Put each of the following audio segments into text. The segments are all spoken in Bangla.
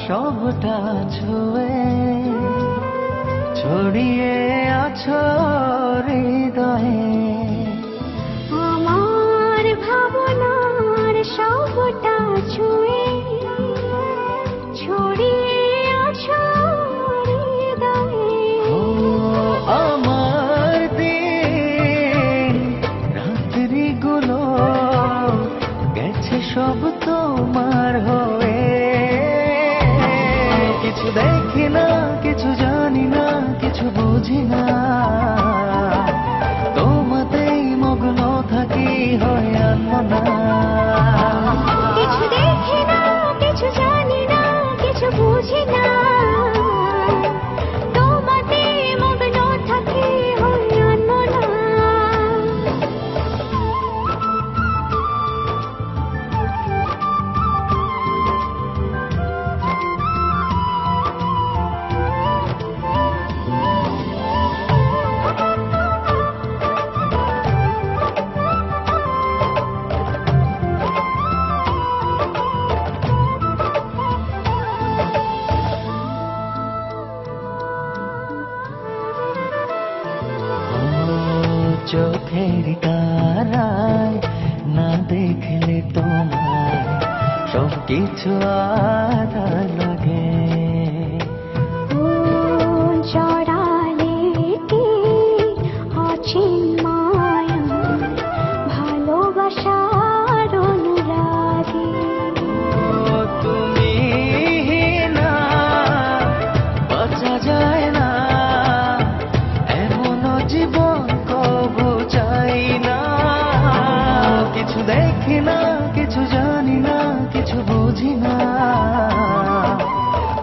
সবটা ছুঁয়ে ছড়িয়ে আছো হৃদয়ে, আমার ভাবনার সবটা ছুঁয়ে ছড়িয়ে আছো হৃদয়ে। ও আমার দিন রাত্রিগুলো গেছে সব তোমার হয়ে, কিছু দেখি না, কিছু জানি না, কিছু বুঝি না, তোমাতেই মগ্ন থাকি হয় আনমনা। কিছু দেখি না, কিছু জানি না, কিছু বুঝি না, তোমাতেই মগ্ন থাকি হয় আনমনা। চোখের তারায় না দেখলে তোমার সব কিছু আধার লাগে। জড়ালে কি অচিন মায়া ভালোবাসার অনুরাগে। তুমি না বাঁচা যায় না, এমন জীবন কবু চাই না। কিছু দেখি না, কিছু জানি না, কিছু বুঝি না,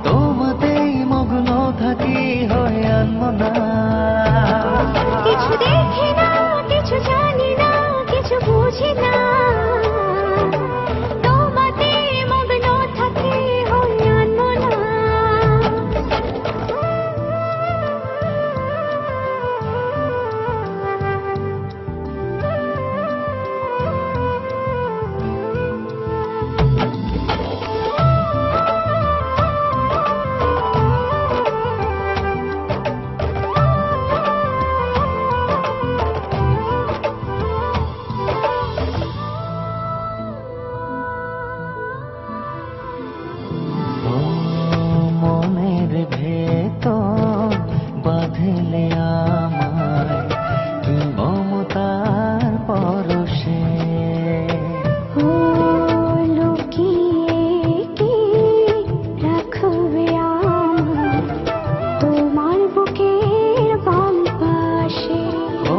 তোমাতেই মগ্ন থাকি হয় আনমনা। কিছু দেখি না, কিছু জানি না, কিছু বুঝি না, তোমাতে মগ্ন থাকি হয় আনমনা। ও মনের ভেতর বাঁধলে আমায় কি মমতার পরশে। ও লুকিয়ে কি রাখবে আমায় তোমার বুকের বাম পাশে। ও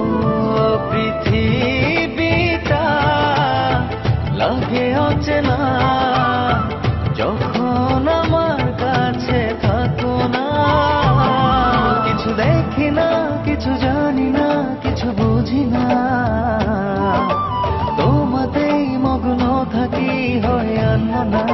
পৃথিবীটা লাগে অচেনা যখন আমার কাছে থাকো না। কিছু দেখি না, কিছু জানি না, কিছু বুঝি না, তোমাতেই মগ্ন থাকি হয় আনমনা।